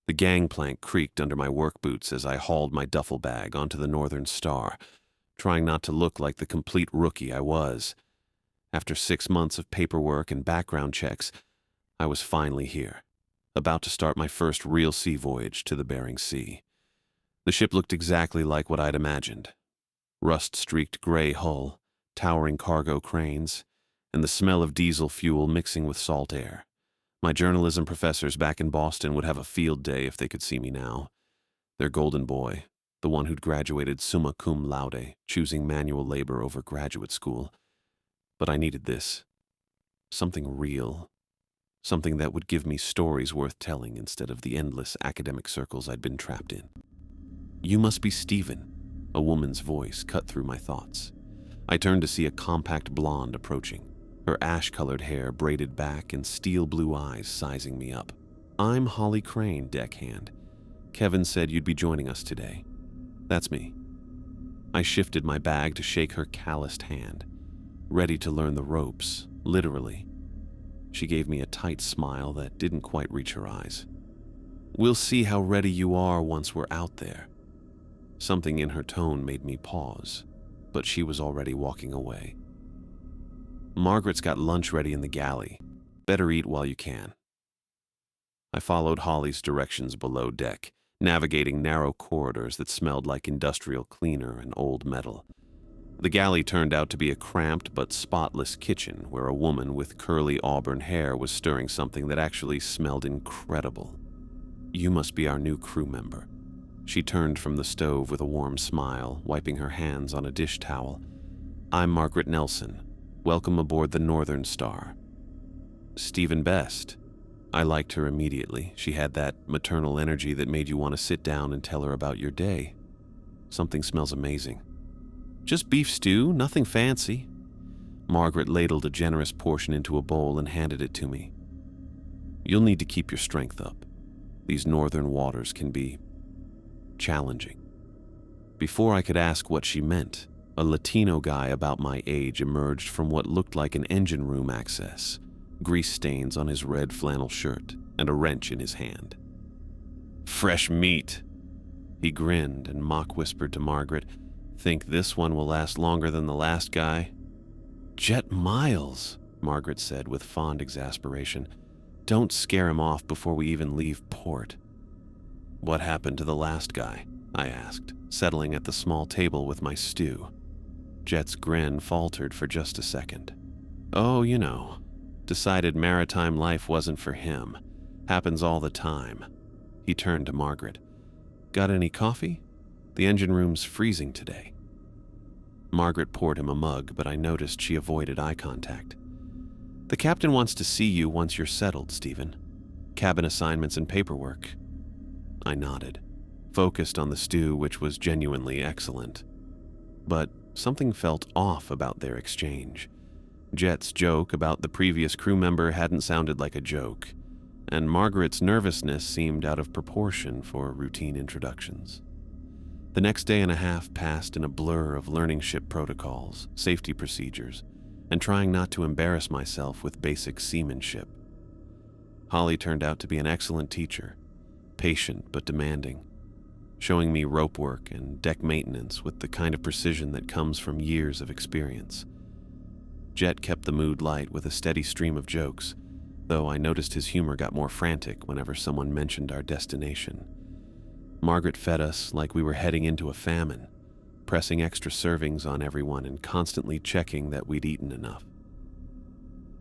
The gangplank creaked under my work boots as I hauled my duffel bag onto the Northern Star, trying not to look like the complete rookie I was. After 6 months of paperwork and background checks, I was finally here, about to start my first real sea voyage to the Bering Sea. The ship looked exactly like what I'd imagined. Rust-streaked gray hull, towering cargo cranes, and the smell of diesel fuel mixing with salt air. My journalism professors back in Boston would have a field day if they could see me now. Their golden boy, the one who'd graduated summa cum laude, choosing manual labor over graduate school. But I needed this. Something real. Something that would give me stories worth telling instead of the endless academic circles I'd been trapped in. "You must be Stephen," a woman's voice cut through my thoughts. I turned to see a compact blonde approaching, her ash-colored hair braided back and steel-blue eyes sizing me up. "I'm Holly Crane, deckhand. Kevin said you'd be joining us today." "That's me." I shifted my bag to shake her calloused hand, ready to learn the ropes, literally. She gave me a tight smile that didn't quite reach her eyes. "We'll see how ready you are once we're out there." Something in her tone made me pause, but she was already walking away. "Margaret's got lunch ready in the galley. Better eat while you can." I followed Holly's directions below deck, navigating narrow corridors that smelled like industrial cleaner and old metal. The galley turned out to be a cramped but spotless kitchen where a woman with curly auburn hair was stirring something that actually smelled incredible. "You must be our new crew member." She turned from the stove with a warm smile, wiping her hands on a dish towel. "I'm Margaret Nelson. Welcome aboard the Northern Star." "Stephen Best." I liked her immediately. She had that maternal energy that made you want to sit down and tell her about your day. "Something smells amazing." "Just beef stew, nothing fancy." Margaret ladled a generous portion into a bowl and handed it to me. "You'll need to keep your strength up. These northern waters can be challenging." Before I could ask what she meant, a Latino guy about my age emerged from what looked like an engine room access, grease stains on his red flannel shirt and a wrench in his hand. "Fresh meat." He grinned and mock-whispered to Margaret, "Think this one will last longer than the last guy?" "Jet miles," Margaret said with fond exasperation. "Don't scare him off before we even leave port." "What happened to the last guy?" I asked, settling at the small table with my stew. Jet's grin faltered for just a second. "Oh, you know. Decided maritime life wasn't for him. Happens all the time." He turned to Margaret. "Got any coffee? The engine room's freezing today." Margaret poured him a mug, but I noticed she avoided eye contact. "The captain wants to see you once you're settled, Stephen. Cabin assignments and paperwork." I nodded, focused on the stew, which was genuinely excellent. But something felt off about their exchange. Jet's joke about the previous crew member hadn't sounded like a joke, and Margaret's nervousness seemed out of proportion for routine introductions. The next day and a half passed in a blur of learning ship protocols, safety procedures, and trying not to embarrass myself with basic seamanship. Holly turned out to be an excellent teacher, patient but demanding, showing me rope work and deck maintenance with the kind of precision that comes from years of experience. Jet kept the mood light with a steady stream of jokes, though I noticed his humor got more frantic whenever someone mentioned our destination. Margaret fed us like we were heading into a famine, pressing extra servings on everyone and constantly checking that we'd eaten enough.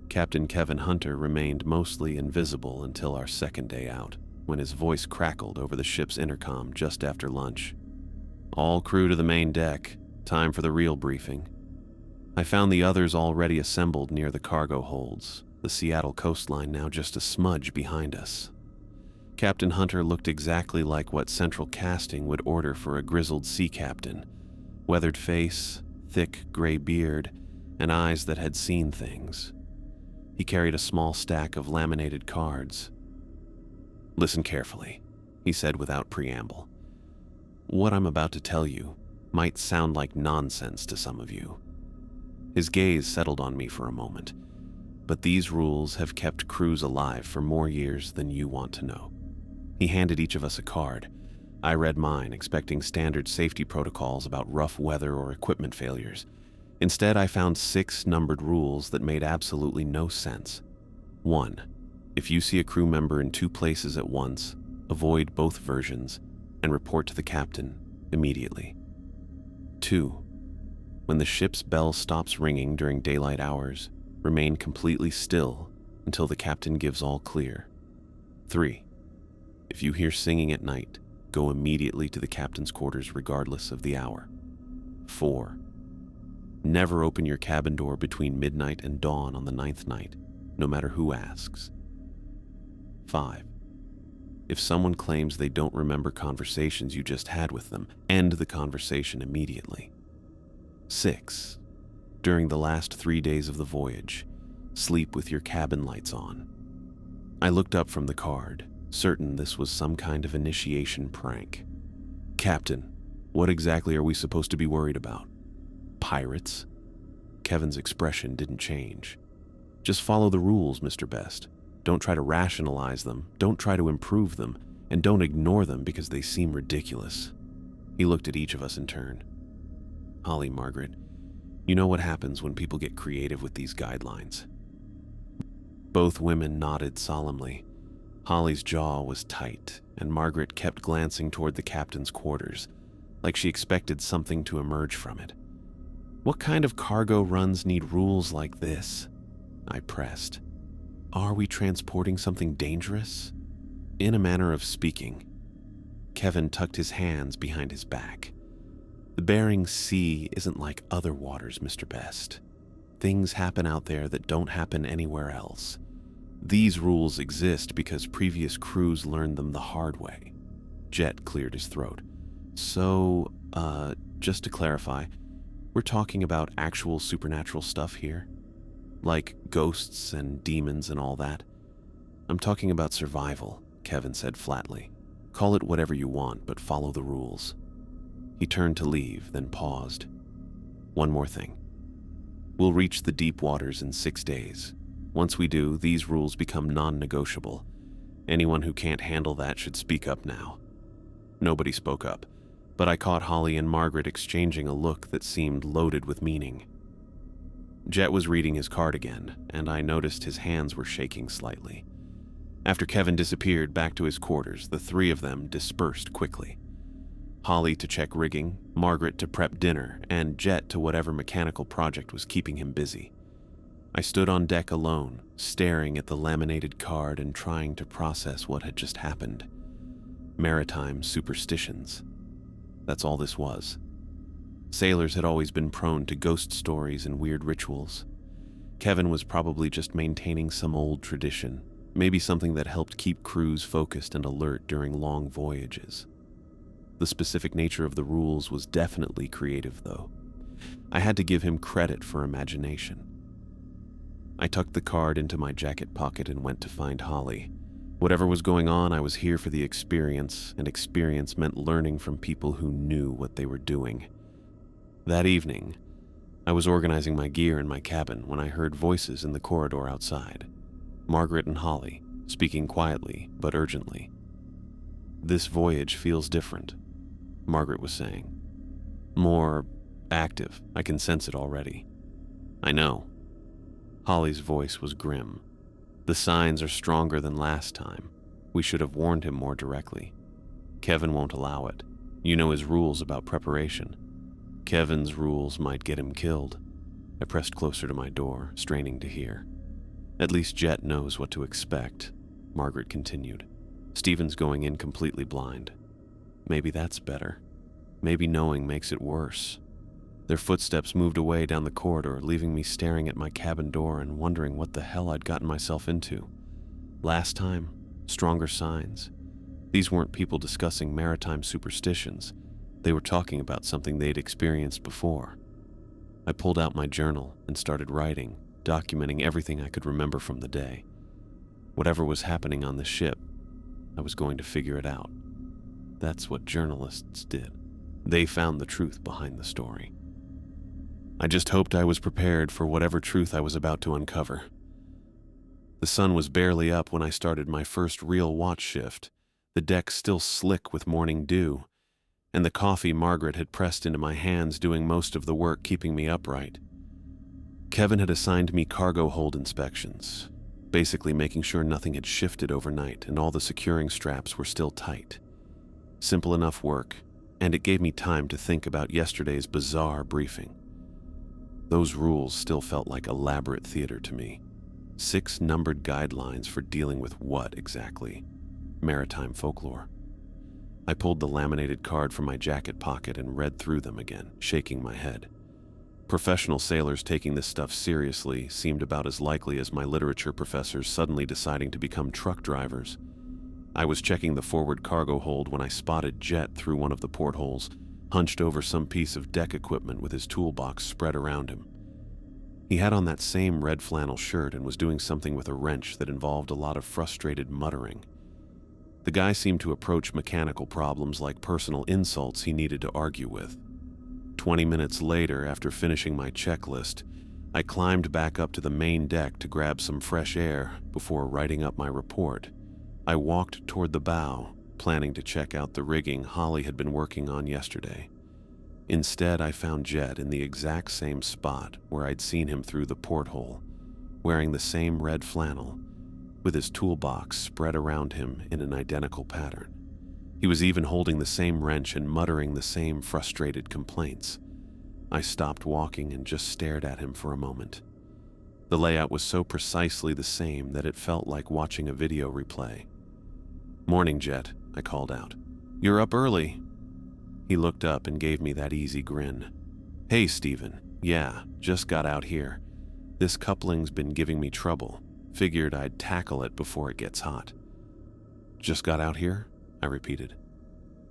Captain Kevin Hunter remained mostly invisible until our second day out, when his voice crackled over the ship's intercom just after lunch. "All crew to the main deck. Time for the real briefing." I found the others already assembled near the cargo holds, the Seattle coastline now just a smudge behind us. Captain Hunter looked exactly like what central casting would order for a grizzled sea captain. Weathered face, thick gray beard, and eyes that had seen things. He carried a small stack of laminated cards. "Listen carefully," he said without preamble. "What I'm about to tell you might sound like nonsense to some of you." His gaze settled on me for a moment. "But these rules have kept crews alive for more years than you want to know." He handed each of us a card. I read mine, expecting standard safety protocols about rough weather or equipment failures. Instead, I found 6 numbered rules that made absolutely no sense. 1. If you see a crew member in 2 places at once, avoid both versions and report to the captain immediately. 2. When the ship's bell stops ringing during daylight hours, remain completely still until the captain gives all clear. 3. If you hear singing at night, go immediately to the captain's quarters regardless of the hour. 4. Never open your cabin door between midnight and dawn on the 9th night, no matter who asks. 5. If someone claims they don't remember conversations you just had with them, end the conversation immediately. 6. During the last 3 days of the voyage, sleep with your cabin lights on. I looked up from the card, certain this was some kind of initiation prank. Captain, what exactly are we supposed to be worried about? Pirates? Kevin's expression didn't change. Just follow the rules, Mr. Best. Don't try to rationalize them, don't try to improve them, and don't ignore them because they seem ridiculous. He looked at each of us in turn. Holly, Margaret, you know what happens when people get creative with these guidelines. Both women nodded solemnly. Holly's jaw was tight, and Margaret kept glancing toward the captain's quarters, like she expected something to emerge from it. What kind of cargo runs need rules like this? I pressed. Are we transporting something dangerous? In a manner of speaking. Kevin tucked his hands behind his back. The Bering Sea isn't like other waters, Mr. Best. Things happen out there that don't happen anywhere else. These rules exist because previous crews learned them the hard way. Jet cleared his throat. So, just to clarify, we're talking about actual supernatural stuff here? Like ghosts and demons and all that? I'm talking about survival, Kevin said flatly. Call it whatever you want, but follow the rules. He turned to leave, then paused. One more thing. We'll reach the deep waters in 6 days. Once we do, these rules become non-negotiable. Anyone who can't handle that should speak up now. Nobody spoke up, but I caught Holly and Margaret exchanging a look that seemed loaded with meaning. Jet was reading his card again, and I noticed his hands were shaking slightly. After Kevin disappeared back to his quarters, the 3 of them dispersed quickly. Holly to check rigging, Margaret to prep dinner, and Jet to whatever mechanical project was keeping him busy. I stood on deck alone, staring at the laminated card and trying to process what had just happened. Maritime superstitions. That's all this was. Sailors had always been prone to ghost stories and weird rituals. Kevin was probably just maintaining some old tradition, maybe something that helped keep crews focused and alert during long voyages. The specific nature of the rules was definitely creative, though. I had to give him credit for imagination. I tucked the card into my jacket pocket and went to find Holly. Whatever was going on, I was here for the experience, and experience meant learning from people who knew what they were doing. That evening, I was organizing my gear in my cabin when I heard voices in the corridor outside. Margaret and Holly, speaking quietly but urgently. This voyage feels different, Margaret was saying. More active, I can sense it already. I know. Holly's voice was grim. The signs are stronger than last time. We should have warned him more directly. Kevin won't allow it. You know his rules about preparation. Kevin's rules might get him killed. I pressed closer to my door, straining to hear. At least Jet knows what to expect, Margaret continued. Stephen's going in completely blind. Maybe that's better. Maybe knowing makes it worse. Their footsteps moved away down the corridor, leaving me staring at my cabin door and wondering what the hell I'd gotten myself into. Last time, stronger signs. These weren't people discussing maritime superstitions. They were talking about something they'd experienced before. I pulled out my journal and started writing, documenting everything I could remember from the day. Whatever was happening on the ship, I was going to figure it out. That's what journalists did. They found the truth behind the story. I just hoped I was prepared for whatever truth I was about to uncover. The sun was barely up when I started my first real watch shift, the deck still slick with morning dew, and the coffee Margaret had pressed into my hands doing most of the work keeping me upright. Kevin had assigned me cargo hold inspections, basically making sure nothing had shifted overnight and all the securing straps were still tight. Simple enough work, and it gave me time to think about yesterday's bizarre briefing. Those rules still felt like elaborate theater to me. 6 numbered guidelines for dealing with what exactly? Maritime folklore. I pulled the laminated card from my jacket pocket and read through them again, shaking my head. Professional sailors taking this stuff seriously seemed about as likely as my literature professors suddenly deciding to become truck drivers. I was checking the forward cargo hold when I spotted Jet through one of the portholes, hunched over some piece of deck equipment with his toolbox spread around him. He had on that same red flannel shirt and was doing something with a wrench that involved a lot of frustrated muttering. The guy seemed to approach mechanical problems like personal insults he needed to argue with. 20 minutes later, after finishing my checklist, I climbed back up to the main deck to grab some fresh air before writing up my report. I walked toward the bow, planning to check out the rigging Holly had been working on yesterday. Instead, I found Jet in the exact same spot where I'd seen him through the porthole, wearing the same red flannel, with his toolbox spread around him in an identical pattern. He was even holding the same wrench and muttering the same frustrated complaints. I stopped walking and just stared at him for a moment. The layout was so precisely the same that it felt like watching a video replay. "Morning, Jet," I called out. "You're up early." He looked up and gave me that easy grin. "Hey, Steven. Yeah, just got out here. This coupling's been giving me trouble. Figured I'd tackle it before it gets hot." "Just got out here?" I repeated.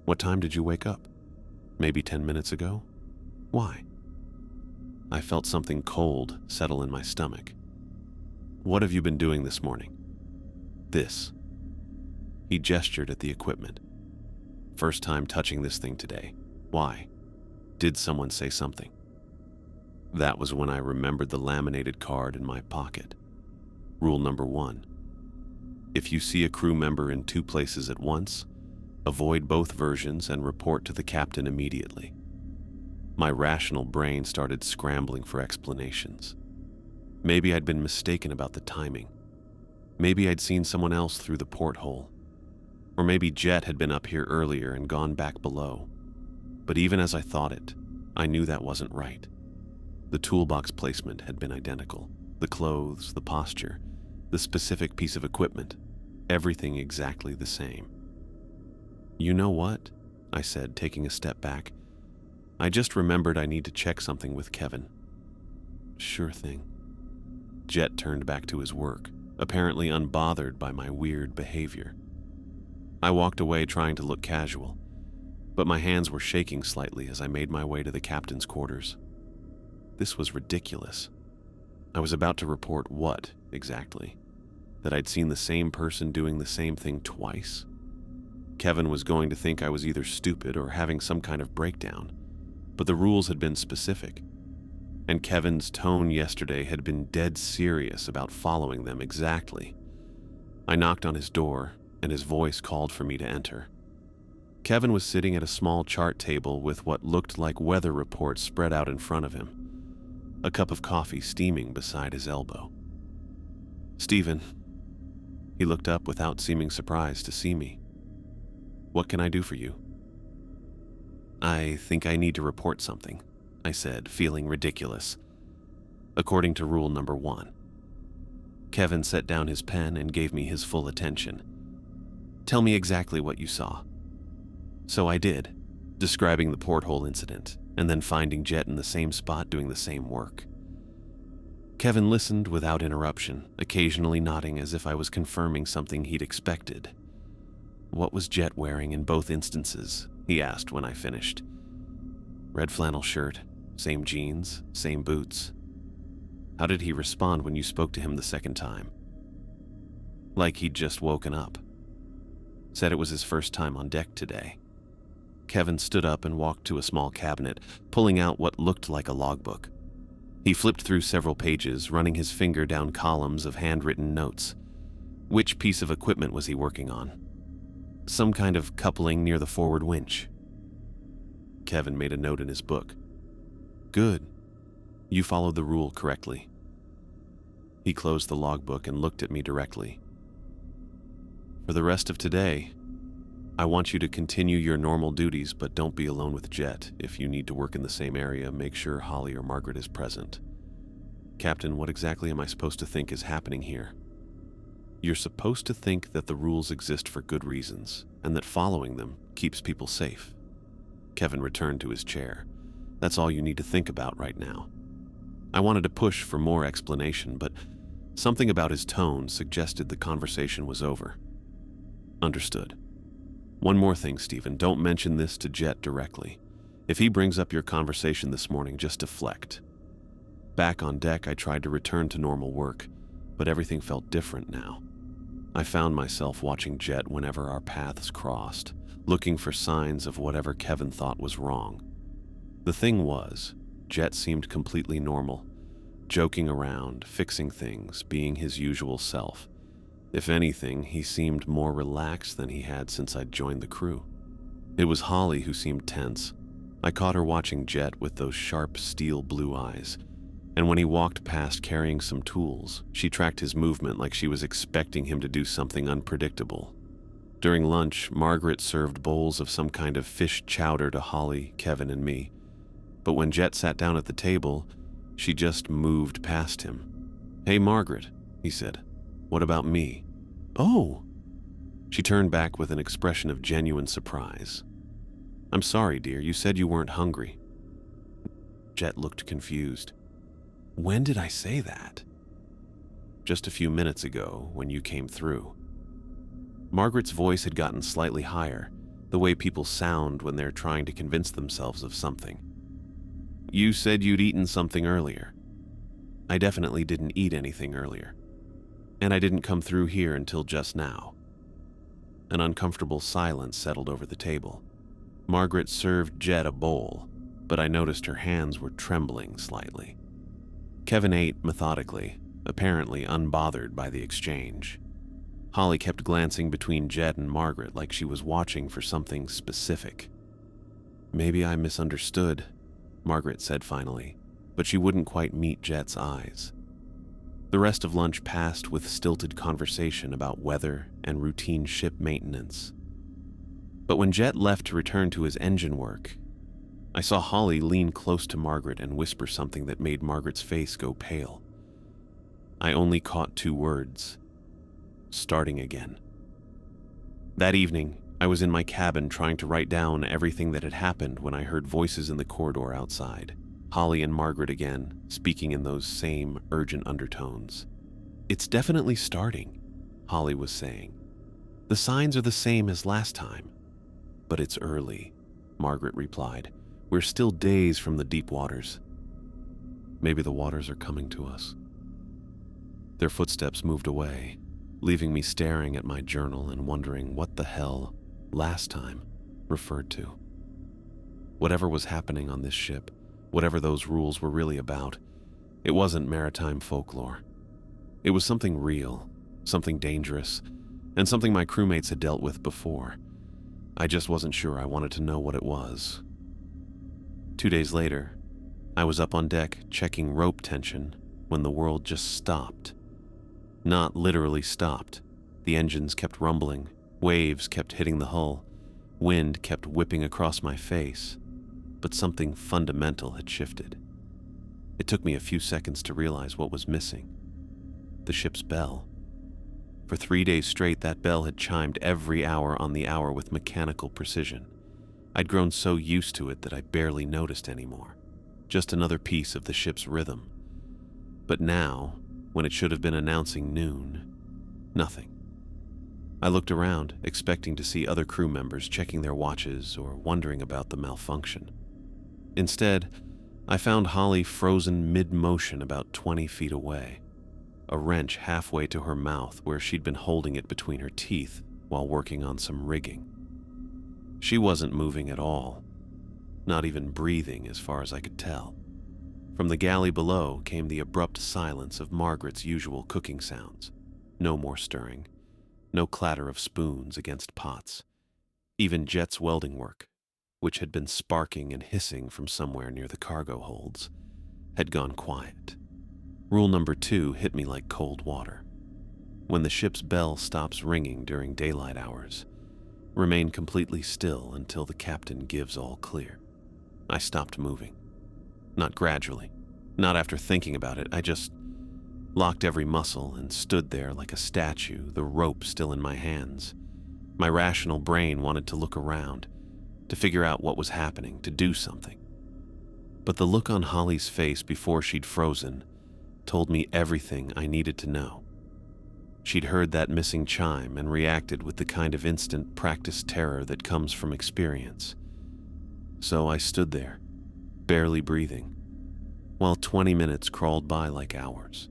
"What time did you wake up? Maybe 10 minutes ago? Why?" I felt something cold settle in my stomach. "What have you been doing this morning?" "This." He gestured at the equipment. "First time touching this thing today. Why? Did someone say something?" That was when I remembered the laminated card in my pocket. Rule number 1. If you see a crew member in 2 places at once, avoid both versions and report to the captain immediately. My rational brain started scrambling for explanations. Maybe I'd been mistaken about the timing. Maybe I'd seen someone else through the porthole. Or maybe Jet had been up here earlier and gone back below. But even as I thought it, I knew that wasn't right. The toolbox placement had been identical. The clothes, the posture, the specific piece of equipment, everything exactly the same. "You know what?" I said, taking a step back. "I just remembered I need to check something with Kevin." "Sure thing." Jet turned back to his work, apparently unbothered by my weird behavior. I walked away trying to look casual, but my hands were shaking slightly as I made my way to the captain's quarters. This was ridiculous. I was about to report what, exactly? That I'd seen the same person doing the same thing twice? Kevin was going to think I was either stupid or having some kind of breakdown, but the rules had been specific, and Kevin's tone yesterday had been dead serious about following them exactly. I knocked on his door, and his voice called for me to enter. Kevin was sitting at a small chart table with what looked like weather reports spread out in front of him, a cup of coffee steaming beside his elbow. "Steven." He looked up without seeming surprised to see me. "What can I do for you?" "I think I need to report something," I said, feeling ridiculous. According to rule number 1. Kevin set down his pen and gave me his full attention. "Tell me exactly what you saw." So I did, describing the porthole incident, and then finding Jet in the same spot doing the same work. Kevin listened without interruption, occasionally nodding as if I was confirming something he'd expected. "What was Jet wearing in both instances?" he asked when I finished. "Red flannel shirt, same jeans, same boots." "How did he respond when you spoke to him the second time?" "Like he'd just woken up. Said it was his first time on deck today." Kevin stood up and walked to a small cabinet, pulling out what looked like a logbook. He flipped through several pages, running his finger down columns of handwritten notes. Which piece of equipment was he working on? Some kind of coupling near the forward winch. Kevin made a note in his book. Good. You followed the rule correctly. He closed the logbook and looked at me directly. For the rest of today, I want you to continue your normal duties, but don't be alone with Jet. If you need to work in the same area, make sure Holly or Margaret is present. Captain, what exactly am I supposed to think is happening here? You're supposed to think that the rules exist for good reasons, and that following them keeps people safe. Kevin returned to his chair. That's all you need to think about right now. I wanted to push for more explanation, but something about his tone suggested the conversation was over. Understood. One more thing, Stephen. Don't mention this to Jet directly. If he brings up your conversation this morning, just deflect. Back on deck, I tried to return to normal work, but everything felt different now. I found myself watching Jet whenever our paths crossed, looking for signs of whatever Kevin thought was wrong. The thing was, Jet seemed completely normal, joking around, fixing things, being his usual self. If anything, he seemed more relaxed than he had since I'd joined the crew. It was Holly who seemed tense. I caught her watching Jet with those sharp steel blue eyes, and when he walked past carrying some tools, she tracked his movement like she was expecting him to do something unpredictable. During lunch, Margaret served bowls of some kind of fish chowder to Holly, Kevin, and me. But when Jet sat down at the table, she just moved past him. "Hey, Margaret," he said. "What about me?" "Oh!" She turned back with an expression of genuine surprise. "I'm sorry, dear. You said you weren't hungry." Jet looked confused. "When did I say that?" "Just a few minutes ago, when you came through." Margaret's voice had gotten slightly higher, the way people sound when they're trying to convince themselves of something. "You said you'd eaten something earlier." "I definitely didn't eat anything earlier. And I didn't come through here until just now." An uncomfortable silence settled over the table. Margaret served Jet a bowl, but I noticed her hands were trembling slightly. Kevin ate methodically, apparently unbothered by the exchange. Holly kept glancing between Jet and Margaret like she was watching for something specific. "Maybe I misunderstood," Margaret said finally, but she wouldn't quite meet Jet's eyes. The rest of lunch passed with stilted conversation about weather and routine ship maintenance. But when Jet left to return to his engine work, I saw Holly lean close to Margaret and whisper something that made Margaret's face go pale. I only caught 2 words: starting again. That evening, I was in my cabin trying to write down everything that had happened when I heard voices in the corridor outside. Holly and Margaret again, speaking in those same urgent undertones. "It's definitely starting," Holly was saying. "The signs are the same as last time." "But it's early," Margaret replied. "We're still days from the deep waters." "Maybe the waters are coming to us." Their footsteps moved away, leaving me staring at my journal and wondering what the hell "last time" referred to. Whatever was happening on this ship, whatever those rules were really about, it wasn't maritime folklore. It was something real, something dangerous, and something my crewmates had dealt with before. I just wasn't sure I wanted to know what it was. 2 days later, I was up on deck checking rope tension when the world just stopped. Not literally stopped. The engines kept rumbling, waves kept hitting the hull, wind kept whipping across my face, but something fundamental had shifted. It took me a few seconds to realize what was missing. The ship's bell. For 3 days straight, that bell had chimed every hour on the hour with mechanical precision. I'd grown so used to it that I barely noticed anymore. Just another piece of the ship's rhythm. But now, when it should have been announcing noon, nothing. I looked around, expecting to see other crew members checking their watches or wondering about the malfunction. Instead, I found Holly frozen mid-motion about 20 feet away, a wrench halfway to her mouth where she'd been holding it between her teeth while working on some rigging. She wasn't moving at all, not even breathing as far as I could tell. From the galley below came the abrupt silence of Margaret's usual cooking sounds. No more stirring, no clatter of spoons against pots, Even Jet's welding work, which had been sparking and hissing from somewhere near the cargo holds, had gone quiet. Rule number 2 hit me like cold water. When the ship's bell stops ringing during daylight hours, remain completely still until the captain gives all clear. I stopped moving. Not gradually, not after thinking about it. I just locked every muscle and stood there like a statue, the rope still in my hands. My rational brain wanted to look around, to figure out what was happening, to do something. But the look on Holly's face before she'd frozen told me everything I needed to know. She'd heard that missing chime and reacted with the kind of instant practiced terror that comes from experience. So I stood there, barely breathing, while 20 minutes crawled by like hours.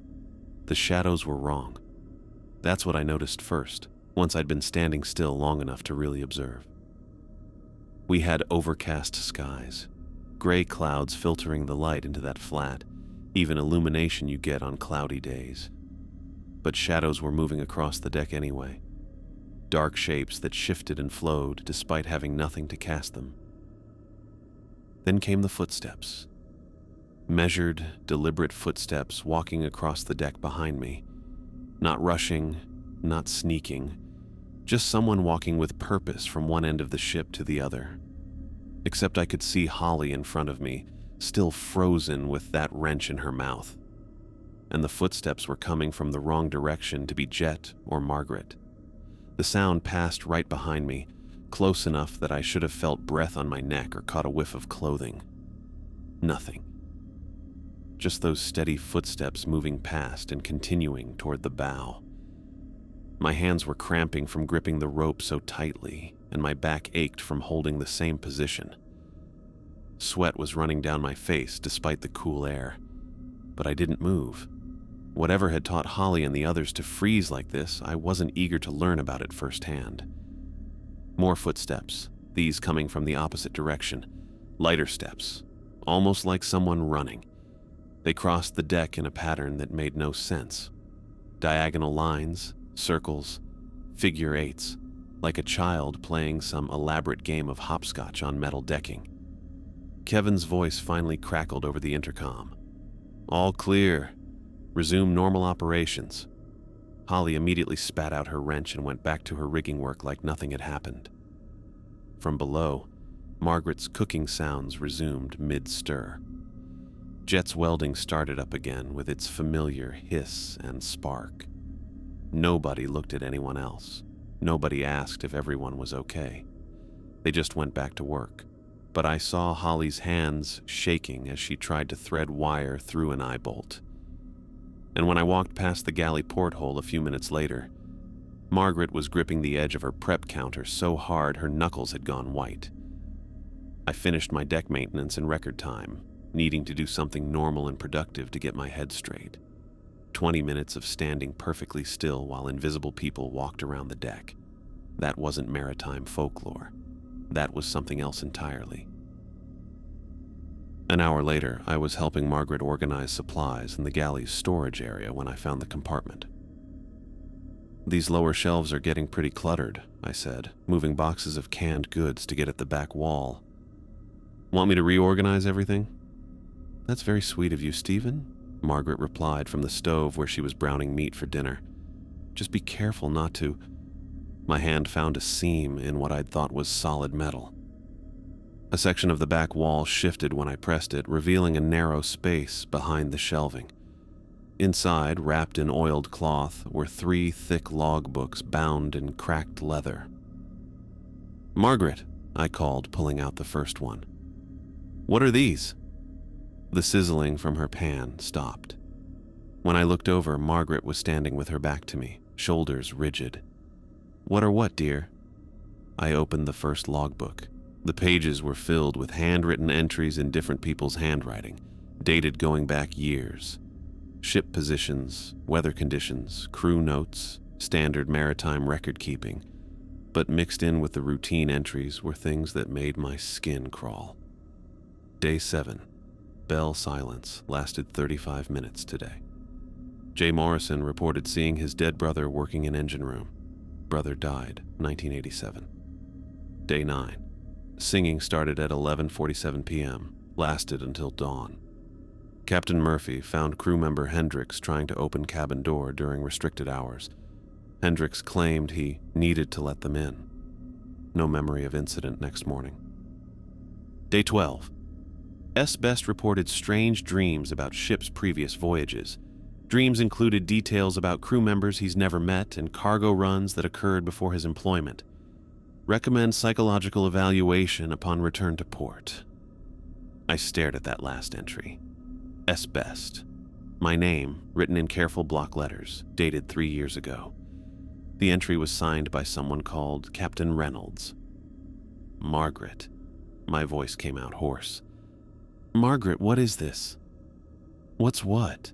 The shadows were wrong. That's what I noticed first, once I'd been standing still long enough to really observe. We had overcast skies, gray clouds filtering the light into that flat, even illumination you get on cloudy days. But shadows were moving across the deck anyway, dark shapes that shifted and flowed despite having nothing to cast them. Then came the footsteps. Measured, deliberate footsteps walking across the deck behind me. Not rushing, not sneaking, just someone walking with purpose from one end of the ship to the other. Except I could see Holly in front of me, still frozen with that wrench in her mouth. And the footsteps were coming from the wrong direction to be Jet or Margaret. The sound passed right behind me, close enough that I should have felt breath on my neck or caught a whiff of clothing. Nothing. Just those steady footsteps moving past and continuing toward the bow. My hands were cramping from gripping the rope so tightly, and my back ached from holding the same position. Sweat was running down my face despite the cool air, but I didn't move. Whatever had taught Holly and the others to freeze like this, I wasn't eager to learn about it firsthand. More footsteps, these coming from the opposite direction. Lighter steps, almost like someone running. They crossed the deck in a pattern that made no sense. Diagonal lines, circles, figure eights, like a child playing some elaborate game of hopscotch on metal decking. Kevin's voice finally crackled over the intercom. "All clear. Resume normal operations." Holly immediately spat out her wrench and went back to her rigging work like nothing had happened. From below, Margaret's cooking sounds resumed mid-stir. Jet's welding started up again with its familiar hiss and spark. Nobody looked at anyone else. Nobody asked if everyone was okay. They just went back to work. But I saw Holly's hands shaking as she tried to thread wire through an eye bolt. And when I walked past the galley porthole a few minutes later, Margaret was gripping the edge of her prep counter so hard her knuckles had gone white. I finished my deck maintenance in record time, needing to do something normal and productive to get my head straight. 20 minutes of standing perfectly still while invisible people walked around the deck. That wasn't maritime folklore. That was something else entirely. An hour later, I was helping Margaret organize supplies in the galley's storage area when I found the compartment. "These lower shelves are getting pretty cluttered," I said, moving boxes of canned goods to get at the back wall. "Want me to reorganize everything?" "That's very sweet of you, Stephen," Margaret replied from the stove where she was browning meat for dinner. "Just be careful not to—" My hand found a seam in what I'd thought was solid metal. A section of the back wall shifted when I pressed it, revealing a narrow space behind the shelving. Inside, wrapped in oiled cloth, were 3 thick log books bound in cracked leather. "Margaret," I called, pulling out the first one. "What are these?" The sizzling from her pan stopped. When I looked over, Margaret was standing with her back to me, shoulders rigid. "What are what, dear?" I opened the first logbook. The pages were filled with handwritten entries in different people's handwriting, dated going back years. Ship positions, weather conditions, crew notes, standard maritime record keeping. But mixed in with the routine entries were things that made my skin crawl. Day 7. Bell silence lasted 35 minutes today. Jay Morrison reported seeing his dead brother working in engine room. Brother died, 1987. Day 9. Singing started at 11:47 p.m., lasted until dawn. Captain Murphy found crew member Hendricks trying to open cabin door during restricted hours. Hendricks claimed he needed to let them in. No memory of incident next morning. Day 12. S. Best reported strange dreams about ship's previous voyages. Dreams included details about crew members he's never met and cargo runs that occurred before his employment. Recommend psychological evaluation upon return to port. I stared at that last entry. S. Best. My name, written in careful block letters, dated 3 years ago. The entry was signed by someone called Captain Reynolds. Margaret. My voice came out hoarse. Margaret, what is this? What's what?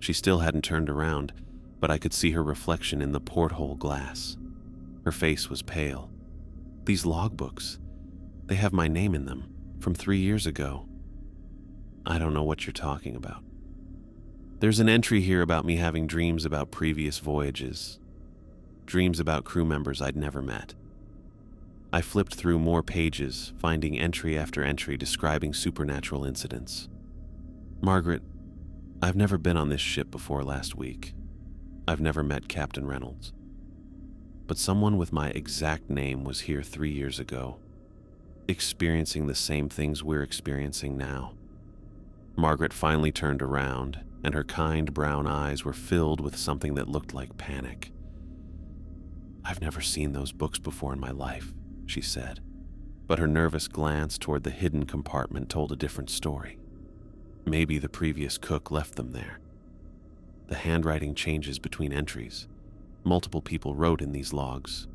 She still hadn't turned around, but I could see her reflection in the porthole glass. Her face was pale. These logbooks, they have my name in them, from 3 years ago. I don't know what you're talking about. There's an entry here about me having dreams about previous voyages. Dreams about crew members I'd never met. I flipped through more pages, finding entry after entry describing supernatural incidents. Margaret, I've never been on this ship before last week. I've never met Captain Reynolds. But someone with my exact name was here 3 years ago, experiencing the same things we're experiencing now. Margaret finally turned around, and her kind brown eyes were filled with something that looked like panic. I've never seen those books before in my life, she said, but her nervous glance toward the hidden compartment told a different story. Maybe the previous cook left them there. The handwriting changes between entries. Multiple people wrote in these logs.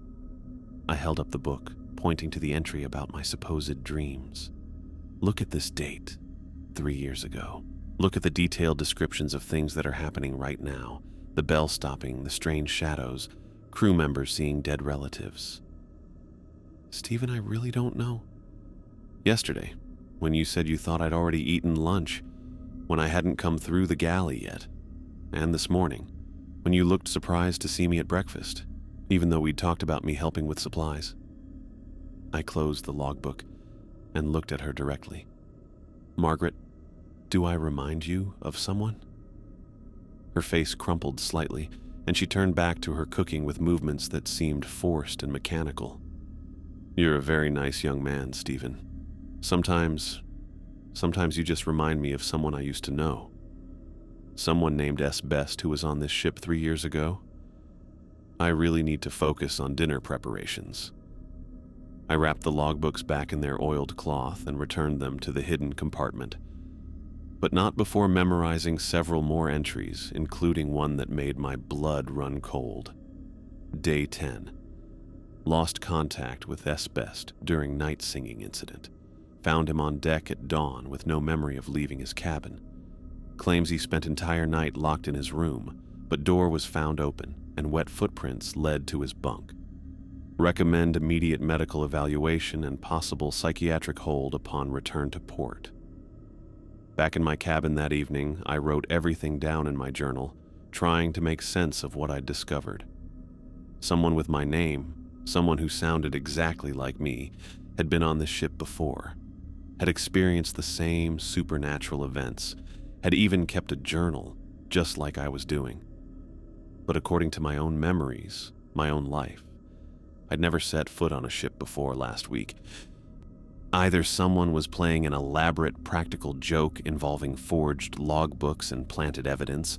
I held up the book, pointing to the entry about my supposed dreams. Look at this date, 3 years ago. Look at the detailed descriptions of things that are happening right now. The bell stopping, the strange shadows, crew members seeing dead relatives. Stephen, I really don't know. Yesterday, when you said you thought I'd already eaten lunch, when I hadn't come through the galley yet. And this morning, when you looked surprised to see me at breakfast, even though we'd talked about me helping with supplies. I closed the logbook and looked at her directly. Margaret, do I remind you of someone? Her face crumpled slightly, and she turned back to her cooking with movements that seemed forced and mechanical. You're a very nice young man, Stephen. Sometimes you just remind me of someone I used to know. Someone named S. Best who was on this ship 3 years ago. I really need to focus on dinner preparations. I wrapped the logbooks back in their oiled cloth and returned them to the hidden compartment, but not before memorizing several more entries, including one that made my blood run cold. Day 10. Lost contact with S. Best during night singing incident. Found him on deck at dawn with no memory of leaving his cabin. Claims he spent entire night locked in his room, but door was found open and wet footprints led to his bunk. Recommend immediate medical evaluation and possible psychiatric hold upon return to port. Back in my cabin that evening, I wrote everything down in my journal, trying to make sense of what I'd discovered. Someone with my name, someone who sounded exactly like me, had been on this ship before, had experienced the same supernatural events, had even kept a journal, just like I was doing. But according to my own memories, my own life, I'd never set foot on a ship before last week. Either someone was playing an elaborate practical joke involving forged logbooks and planted evidence,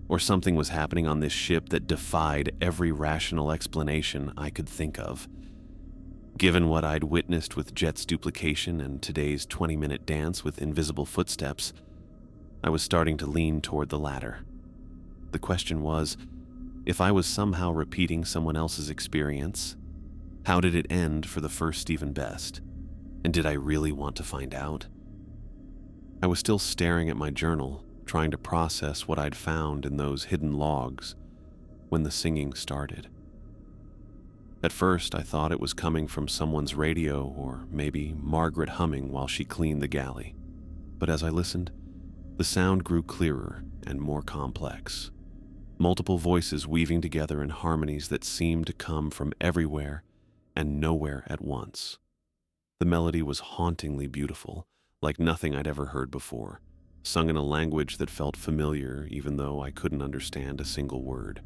or something was happening on this ship that defied every rational explanation I could think of. Given what I'd witnessed with Jet's duplication and today's 20-minute dance with invisible footsteps, I was starting to lean toward the latter. The question was, if I was somehow repeating someone else's experience, how did it end for the first Stephen Best? And did I really want to find out? I was still staring at my journal, trying to process what I'd found in those hidden logs, when the singing started. At first, I thought it was coming from someone's radio or maybe Margaret humming while she cleaned the galley. But as I listened, the sound grew clearer and more complex. Multiple voices weaving together in harmonies that seemed to come from everywhere and nowhere at once. The melody was hauntingly beautiful, like nothing I'd ever heard before, sung in a language that felt familiar even though I couldn't understand a single word.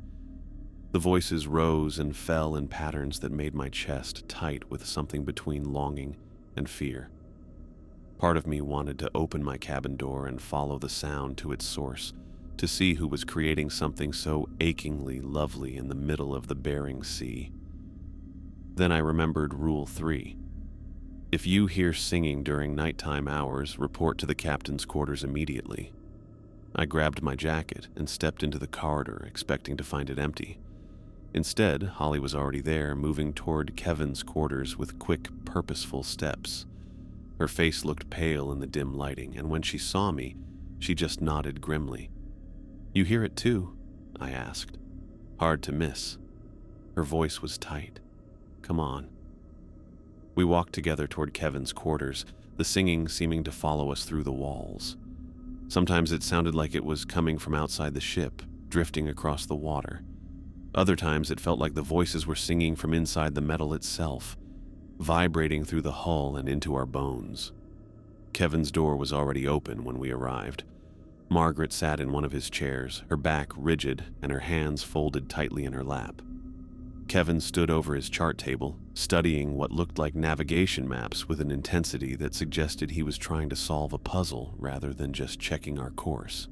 The voices rose and fell in patterns that made my chest tight with something between longing and fear. Part of me wanted to open my cabin door and follow the sound to its source, to see who was creating something so achingly lovely in the middle of the Bering Sea. Then I remembered Rule 3. If you hear singing during nighttime hours, report to the captain's quarters immediately. I grabbed my jacket and stepped into the corridor, expecting to find it empty. Instead, Holly was already there, moving toward Kevin's quarters with quick, purposeful steps. Her face looked pale in the dim lighting, and when she saw me, she just nodded grimly. "You hear it too?" I asked. Hard to miss. Her voice was tight. "Come on." We walked together toward Kevin's quarters, the singing seeming to follow us through the walls. Sometimes it sounded like it was coming from outside the ship, drifting across the water. Other times it felt like the voices were singing from inside the metal itself, vibrating through the hull and into our bones. Kevin's door was already open when we arrived. Margaret sat in one of his chairs, her back rigid and her hands folded tightly in her lap. Kevin stood over his chart table, studying what looked like navigation maps with an intensity that suggested he was trying to solve a puzzle rather than just checking our course.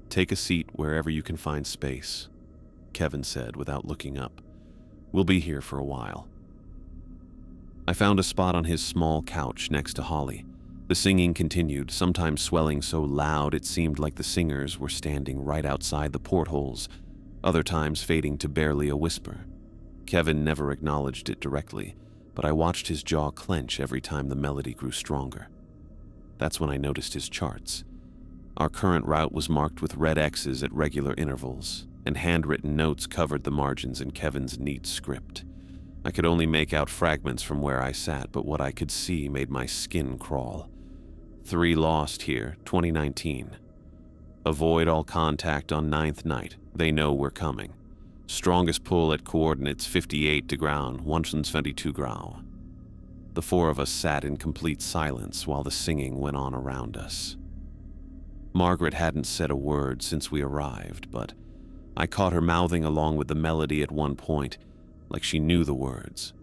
"Take a seat wherever you can find space," Kevin said without looking up. "We'll be here for a while." I found a spot on his small couch next to Holly. The singing continued, sometimes swelling so loud it seemed like the singers were standing right outside the portholes, other times fading to barely a whisper. Kevin never acknowledged it directly, but I watched his jaw clench every time the melody grew stronger. That's when I noticed his charts. Our current route was marked with red X's at regular intervals, and handwritten notes covered the margins in Kevin's neat script. I could only make out fragments from where I sat, but what I could see made my skin crawl. 3 lost here, 2019. Avoid all contact on 9th night. They know we're coming. Strongest pull at coordinates 58 to ground, 122 ground. The 4 of us sat in complete silence while the singing went on around us. Margaret hadn't said a word since we arrived, but I caught her mouthing along with the melody at one point, like she knew the words.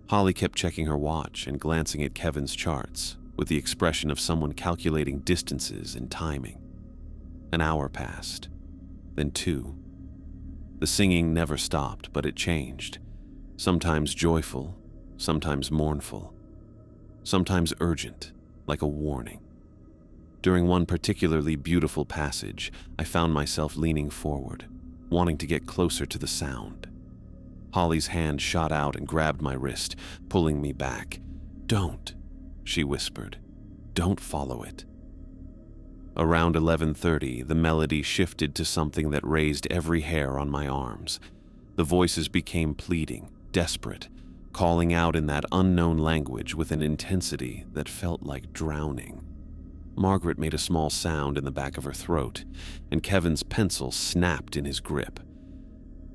Holly kept checking her watch and glancing at Kevin's charts, with the expression of someone calculating distances and timing. An hour passed, then 2. The singing never stopped, but it changed. Sometimes joyful, sometimes mournful, sometimes urgent, like a warning. During one particularly beautiful passage, I found myself leaning forward, wanting to get closer to the sound. Holly's hand shot out and grabbed my wrist, pulling me back. "Don't," she whispered. "Don't follow it." Around 11:30, the melody shifted to something that raised every hair on my arms. The voices became pleading, desperate, calling out in that unknown language with an intensity that felt like drowning. Margaret made a small sound in the back of her throat, and Kevin's pencil snapped in his grip.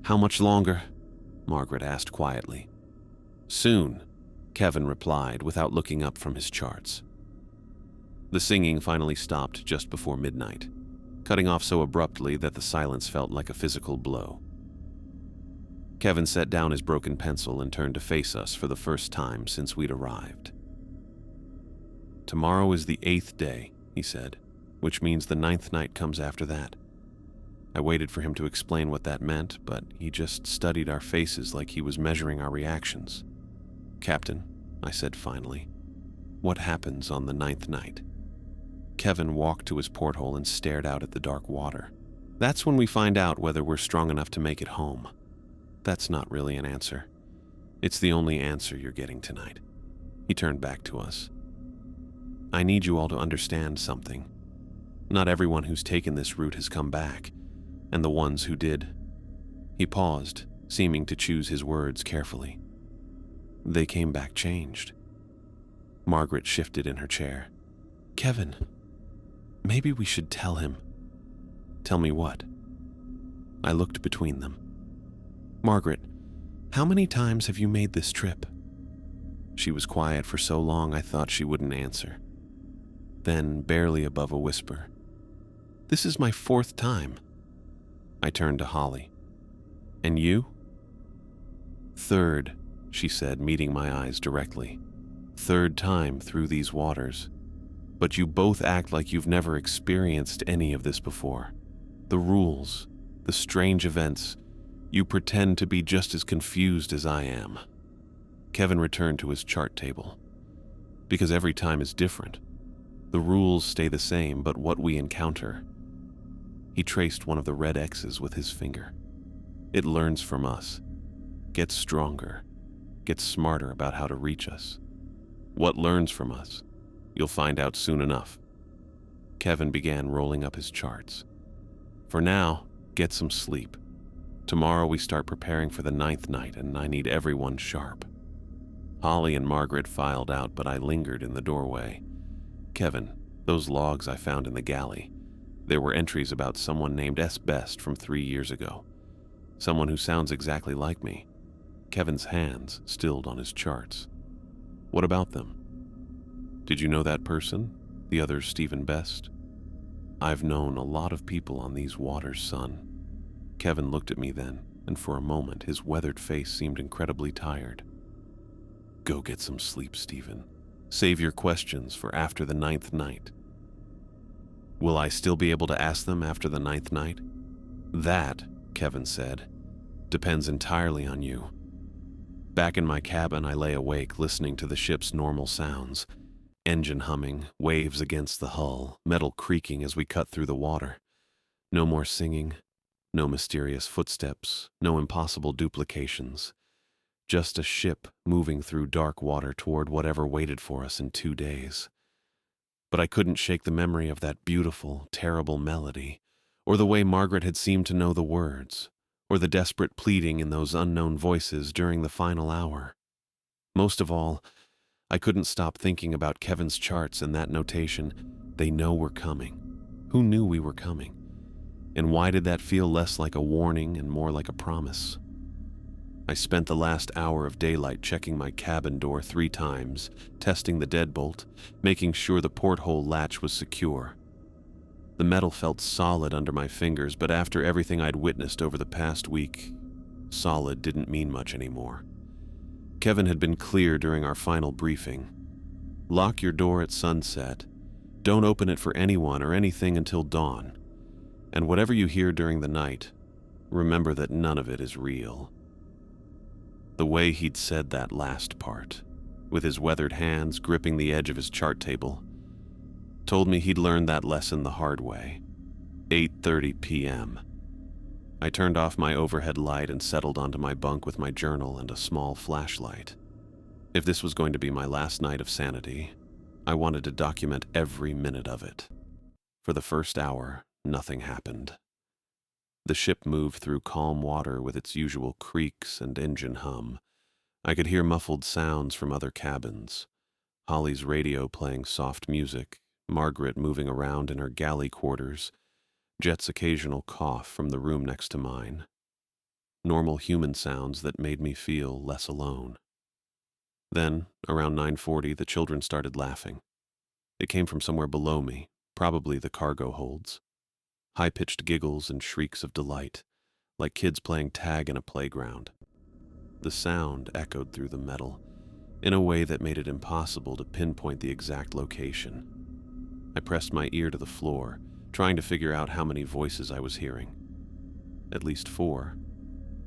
"How much longer?" Margaret asked quietly. "Soon," Kevin replied without looking up from his charts. The singing finally stopped just before midnight, cutting off so abruptly that the silence felt like a physical blow. Kevin set down his broken pencil and turned to face us for the first time since we'd arrived. "Tomorrow is the 8th day," he said, "which means the 9th night comes after that." I waited for him to explain what that meant, but he just studied our faces like he was measuring our reactions. "Captain," I said finally, "what happens on the 9th night?" Kevin walked to his porthole and stared out at the dark water. "That's when we find out whether we're strong enough to make it home." That's not really an answer. It's the only answer you're getting tonight. He turned back to us. "I need you all to understand something. Not everyone who's taken this route has come back, and the ones who did." He paused, seeming to choose his words carefully. "They came back changed." Margaret shifted in her chair. "Kevin, maybe we should tell him." "Tell me what?" I looked between them. "Margaret, How many times have you made this trip?" She was quiet for so long I thought she wouldn't answer. Then, barely above a whisper, "This is my 4th time." I turned to Holly. "And you?" "3rd," she said, meeting my eyes directly. "3rd time through these waters. But you both act like you've never experienced any of this before. The rules, the strange events, you pretend to be just as confused as I am." Kevin returned to his chart table. "Because every time is different. The rules stay the same, but what we encounter." He traced one of the red X's with his finger. "It learns from us, gets stronger, gets smarter about how to reach us. What learns from us? You'll find out soon enough." Kevin began rolling up his charts. "For now, get some sleep. Tomorrow we start preparing for the 9th night, and I need everyone sharp." Holly and Margaret filed out, but I lingered in the doorway. "Kevin, those logs I found in the galley. There were entries about someone named S. Best from 3 years ago. Someone who sounds exactly like me." Kevin's hands stilled on his charts. "What about them?" "Did you know that person? The other Stephen Best?" "I've known a lot of people on these waters, son." Kevin looked at me then, and for a moment his weathered face seemed incredibly tired. "Go get some sleep, Stephen. Save your questions for after the 9th night." "Will I still be able to ask them after the 9th night?" "That," Kevin said, "depends entirely on you." Back in my cabin, I lay awake listening to the ship's normal sounds. Engine humming, waves against the hull, metal creaking as we cut through the water. No more singing, no mysterious footsteps, no impossible duplications. Just a ship moving through dark water toward whatever waited for us in 2 days. But I couldn't shake the memory of that beautiful, terrible melody, or the way Margaret had seemed to know the words, or the desperate pleading in those unknown voices during the final hour. Most of all, I couldn't stop thinking about Kevin's charts and that notation, "They know we're coming." Who knew we were coming? And why did that feel less like a warning and more like a promise? I spent the last hour of daylight checking my cabin door 3 times, testing the deadbolt, making sure the porthole latch was secure. The metal felt solid under my fingers, but after everything I'd witnessed over the past week, solid didn't mean much anymore. Kevin had been clear during our final briefing. "Lock your door at sunset. Don't open it for anyone or anything until dawn. And whatever you hear during the night, remember that none of it is real." The way he'd said that last part, with his weathered hands gripping the edge of his chart table, told me he'd learned that lesson the hard way. 8:30 p.m. I turned off my overhead light and settled onto my bunk with my journal and a small flashlight. If this was going to be my last night of sanity, I wanted to document every minute of it. For the first hour, nothing happened. The ship moved through calm water with its usual creaks and engine hum. I could hear muffled sounds from other cabins. Holly's radio playing soft music, Margaret moving around in her galley quarters, Jet's occasional cough from the room next to mine. Normal human sounds that made me feel less alone. Then, around 9:40, the children started laughing. It came from somewhere below me, probably the cargo holds. High-pitched giggles and shrieks of delight, like kids playing tag in a playground. The sound echoed through the metal, in a way that made it impossible to pinpoint the exact location. I pressed my ear to the floor, trying to figure out how many voices I was hearing. At least 4,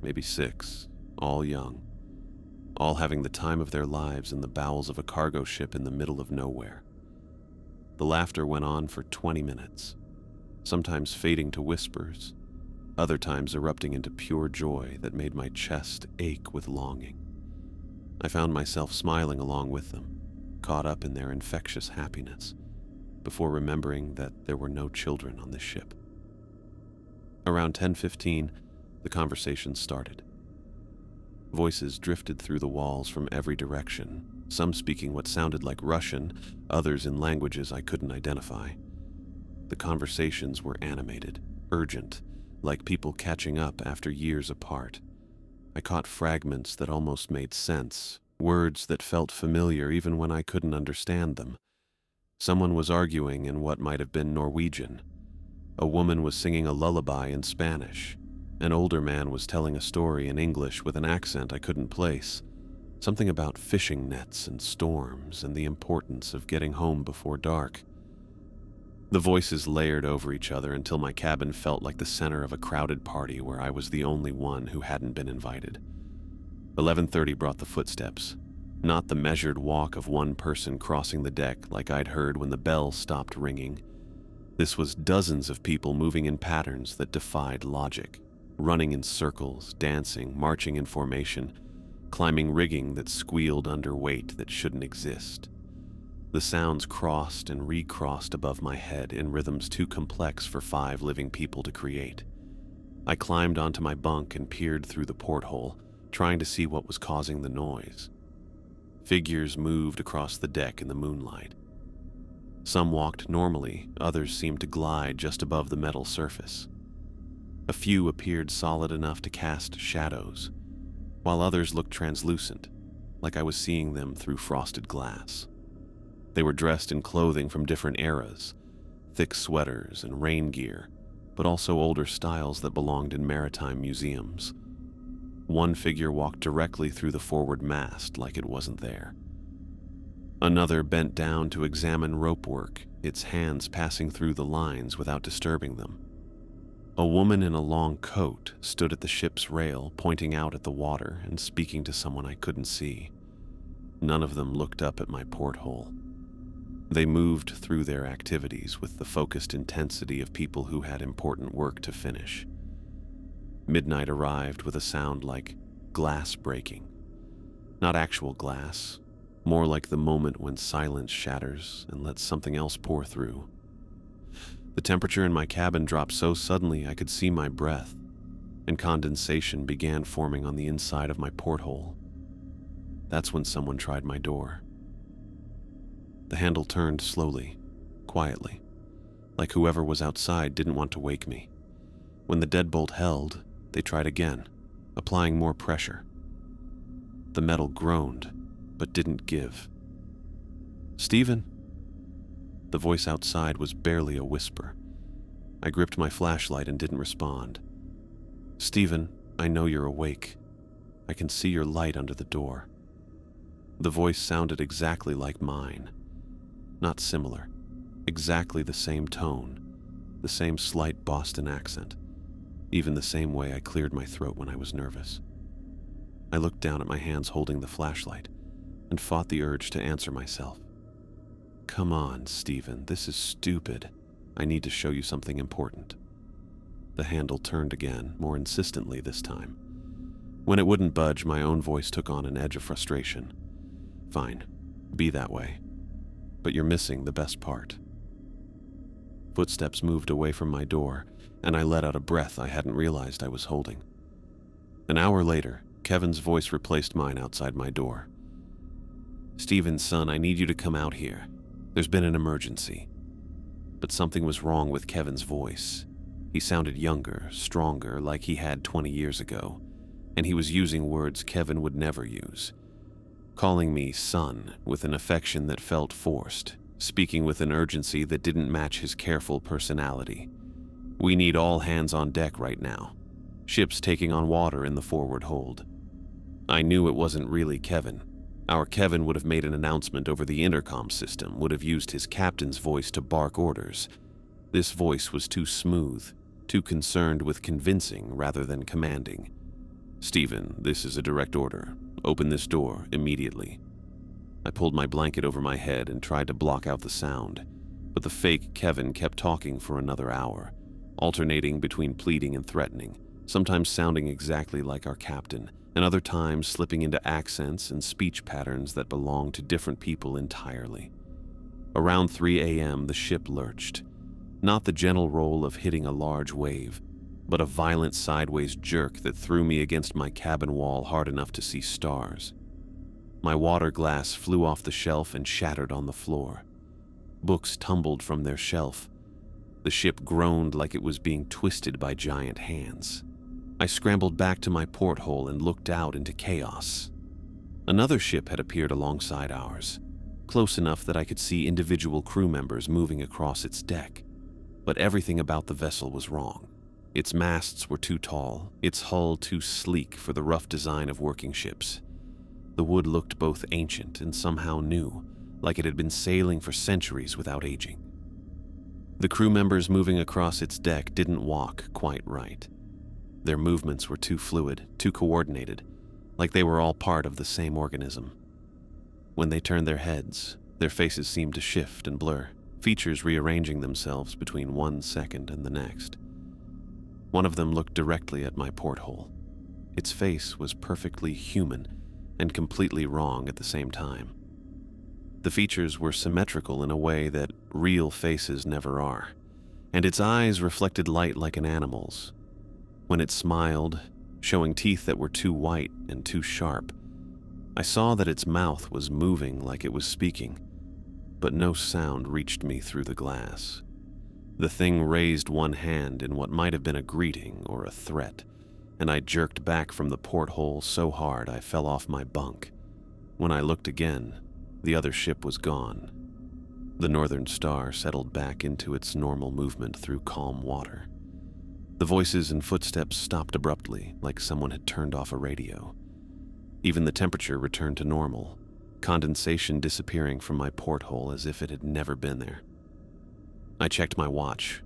maybe 6, all young, all having the time of their lives in the bowels of a cargo ship in the middle of nowhere. The laughter went on for 20 minutes, sometimes fading to whispers, other times erupting into pure joy that made my chest ache with longing. I found myself smiling along with them, caught up in their infectious happiness, before remembering that there were no children on this ship. Around 10:15, the conversation started. Voices drifted through the walls from every direction, some speaking what sounded like Russian, others in languages I couldn't identify. The conversations were animated, urgent, like people catching up after years apart. I caught fragments that almost made sense, words that felt familiar even when I couldn't understand them. Someone was arguing in what might have been Norwegian. A woman was singing a lullaby in Spanish. An older man was telling a story in English with an accent I couldn't place. Something about fishing nets and storms and the importance of getting home before dark. The voices layered over each other until my cabin felt like the center of a crowded party where I was the only one who hadn't been invited. 11:30 brought the footsteps, not the measured walk of one person crossing the deck like I'd heard when the bell stopped ringing. This was dozens of people moving in patterns that defied logic, running in circles, dancing, marching in formation, climbing rigging that squealed under weight that shouldn't exist. The sounds crossed and recrossed above my head in rhythms too complex for 5 living people to create. I climbed onto my bunk and peered through the porthole, trying to see what was causing the noise. Figures moved across the deck in the moonlight. Some walked normally, others seemed to glide just above the metal surface. A few appeared solid enough to cast shadows, while others looked translucent, like I was seeing them through frosted glass. They were dressed in clothing from different eras, thick sweaters and rain gear, but also older styles that belonged in maritime museums. One figure walked directly through the forward mast like it wasn't there. Another bent down to examine rope work, its hands passing through the lines without disturbing them. A woman in a long coat stood at the ship's rail, pointing out at the water and speaking to someone I couldn't see. None of them looked up at my porthole. They moved through their activities with the focused intensity of people who had important work to finish. Midnight arrived with a sound like glass breaking. Not actual glass, more like the moment when silence shatters and lets something else pour through. The temperature in my cabin dropped so suddenly I could see my breath, and condensation began forming on the inside of my porthole. That's when someone tried my door. The handle turned slowly, quietly, like whoever was outside didn't want to wake me. When the deadbolt held, they tried again, applying more pressure. The metal groaned, but didn't give. "Stephen?" The voice outside was barely a whisper. I gripped my flashlight and didn't respond. "Stephen, I know you're awake. I can see your light under the door." The voice sounded exactly like mine. Not similar. Exactly the same tone. The same slight Boston accent. Even the same way I cleared my throat when I was nervous. I looked down at my hands holding the flashlight and fought the urge to answer myself. "Come on, Stephen, this is stupid. I need to show you something important." The handle turned again, more insistently this time. When it wouldn't budge, my own voice took on an edge of frustration. "Fine, be that way. But you're missing the best part." Footsteps moved away from my door, and I let out a breath I hadn't realized I was holding. An hour later, Kevin's voice replaced mine outside my door. "Stephen, son, I need you to come out here. There's been an emergency." But something was wrong with Kevin's voice. He sounded younger, stronger, like he had 20 years ago, and he was using words Kevin would never use. Calling me son with an affection that felt forced, speaking with an urgency that didn't match his careful personality. "We need all hands on deck right now. Ship's taking on water in the forward hold." I knew it wasn't really Kevin. Our Kevin would have made an announcement over the intercom system, would have used his captain's voice to bark orders. This voice was too smooth, too concerned with convincing rather than commanding. "Stephen, this is a direct order. Open this door immediately." I pulled my blanket over my head and tried to block out the sound, but the fake Kevin kept talking for another hour, alternating between pleading and threatening, sometimes sounding exactly like our captain, and other times slipping into accents and speech patterns that belonged to different people entirely. Around 3 a.m., the ship lurched. Not the gentle roll of hitting a large wave, but a violent sideways jerk that threw me against my cabin wall hard enough to see stars. My water glass flew off the shelf and shattered on the floor. Books tumbled from their shelf. The ship groaned like it was being twisted by giant hands. I scrambled back to my porthole and looked out into chaos. Another ship had appeared alongside ours, close enough that I could see individual crew members moving across its deck. But everything about the vessel was wrong. Its masts were too tall, its hull too sleek for the rough design of working ships. The wood looked both ancient and somehow new, like it had been sailing for centuries without aging. The crew members moving across its deck didn't walk quite right. Their movements were too fluid, too coordinated, like they were all part of the same organism. When they turned their heads, their faces seemed to shift and blur, features rearranging themselves between 1 second and the next. One of them looked directly at my porthole. Its face was perfectly human and completely wrong at the same time. The features were symmetrical in a way that real faces never are, and its eyes reflected light like an animal's. When it smiled, showing teeth that were too white and too sharp, I saw that its mouth was moving like it was speaking, but no sound reached me through the glass. The thing raised one hand in what might have been a greeting or a threat, and I jerked back from the porthole so hard I fell off my bunk. When I looked again, the other ship was gone. The Northern Star settled back into its normal movement through calm water. The voices and footsteps stopped abruptly, like someone had turned off a radio. Even the temperature returned to normal, condensation disappearing from my porthole as if it had never been there. I checked my watch.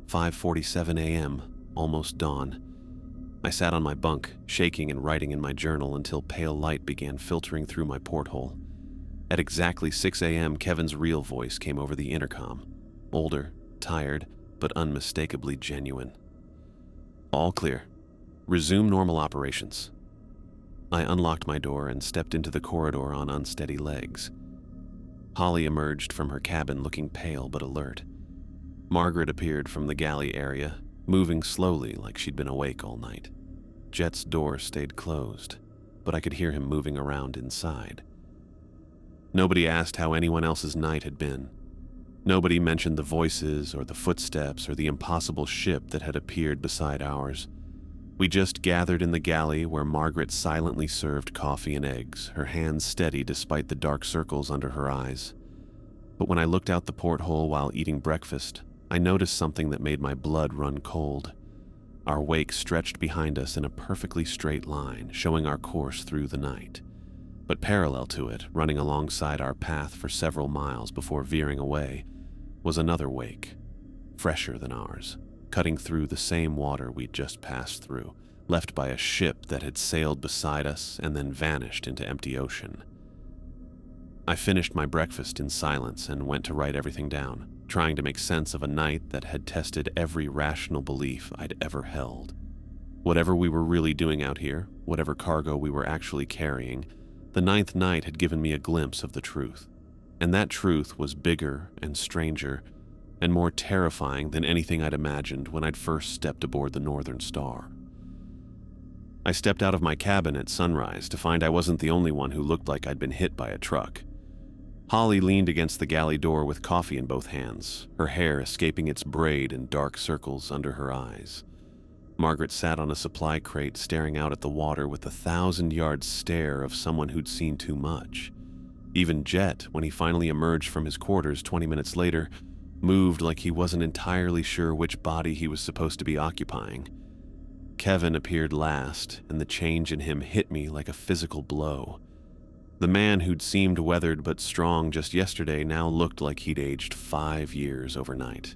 5:47 a.m., almost dawn. I sat on my bunk, shaking and writing in my journal until pale light began filtering through my porthole. At exactly 6 a.m., Kevin's real voice came over the intercom. Older, tired, but unmistakably genuine. All clear. Resume normal operations. I unlocked my door and stepped into the corridor on unsteady legs. Holly emerged from her cabin looking pale but alert. Margaret appeared from the galley area, moving slowly like she'd been awake all night. Jet's door stayed closed, but I could hear him moving around inside. Nobody asked how anyone else's night had been. Nobody mentioned the voices or the footsteps or the impossible ship that had appeared beside ours. We just gathered in the galley where Margaret silently served coffee and eggs, her hands steady despite the dark circles under her eyes. But when I looked out the porthole while eating breakfast, I noticed something that made my blood run cold. Our wake stretched behind us in a perfectly straight line, showing our course through the night. But parallel to it, running alongside our path for several miles before veering away, was another wake, fresher than ours, cutting through the same water we'd just passed through, left by a ship that had sailed beside us and then vanished into empty ocean. I finished my breakfast in silence and went to write everything down, trying to make sense of a night that had tested every rational belief I'd ever held. Whatever we were really doing out here, whatever cargo we were actually carrying, the ninth night had given me a glimpse of the truth. And that truth was bigger and stranger and more terrifying than anything I'd imagined when I'd first stepped aboard the Northern Star. I stepped out of my cabin at sunrise to find I wasn't the only one who looked like I'd been hit by a truck. Holly leaned against the galley door with coffee in both hands, her hair escaping its braid in dark circles under her eyes. Margaret sat on a supply crate staring out at the water with the 1,000-yard stare of someone who'd seen too much. Even Jet, when he finally emerged from his quarters 20 minutes later, moved like he wasn't entirely sure which body he was supposed to be occupying. Kevin appeared last, and the change in him hit me like a physical blow. The man who'd seemed weathered but strong just yesterday now looked like he'd aged 5 years overnight.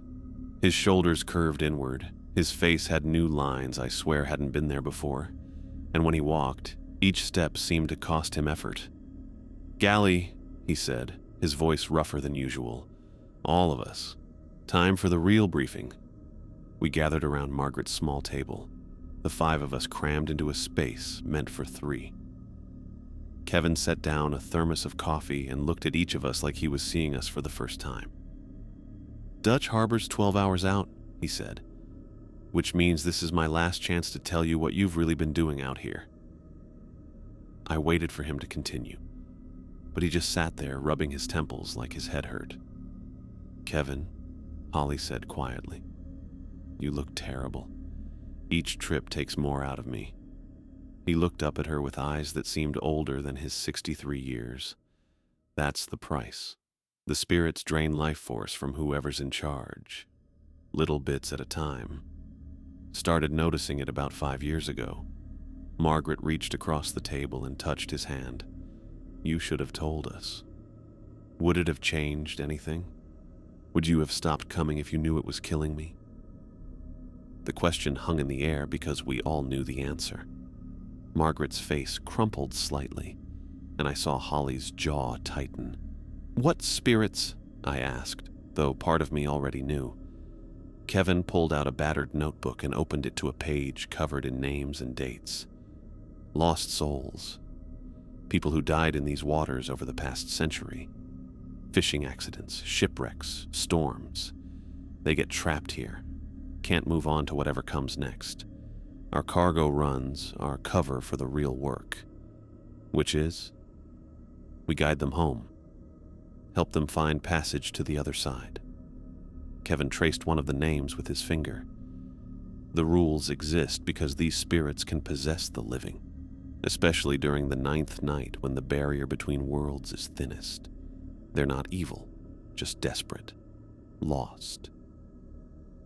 His shoulders curved inward. His face had new lines I swear hadn't been there before, and when he walked, each step seemed to cost him effort. "Galley," he said, his voice rougher than usual. "All of us. Time for the real briefing." We gathered around Margaret's small table, the 5 of us crammed into a space meant for 3. Kevin set down a thermos of coffee and looked at each of us like he was seeing us for the first time. "Dutch Harbor's 12 hours out," he said, "which means this is my last chance to tell you what you've really been doing out here." I waited for him to continue, but he just sat there rubbing his temples like his head hurt. "Kevin," Holly said quietly, "you look terrible. Each trip takes more out of me. He looked up at her with eyes that seemed older than his 63 years. That's the price. The spirits drain life force from whoever's in charge, little bits at a time. Started noticing it about 5 years ago. Margaret reached across the table and touched his hand. You should have told us. Would it have changed anything? Would you have stopped coming if you knew it was killing me? The question hung in the air because we all knew the answer. Margaret's face crumpled slightly, and I saw Holly's jaw tighten. What spirits? I asked, though part of me already knew. Kevin pulled out a battered notebook and opened it to a page covered in names and dates. Lost souls. People who died in these waters over the past century. Fishing accidents, shipwrecks, storms. They get trapped here. Can't move on to whatever comes next. Our cargo runs are cover for the real work. Which is? We guide them home. Help them find passage to the other side. Kevin traced one of the names with his finger. The rules exist because these spirits can possess the living, especially during the 9th night when the barrier between worlds is thinnest. They're not evil, just desperate, lost.